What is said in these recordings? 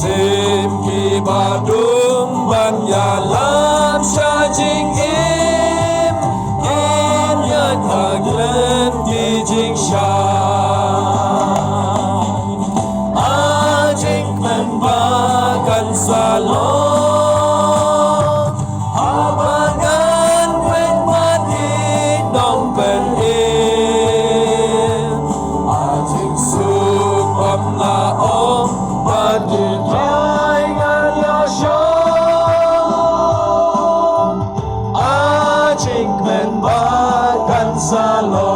Sim ki ba dung ban ya lam sha jing im nhân thạc lên ki jing sha a jing men ba kan sa lo a ba gan wen ma di dong ben im a jing su pam la om ba di jai ngan ya sho a jing men ba kan sa lo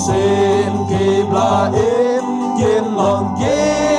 sim ki bla im kin long ki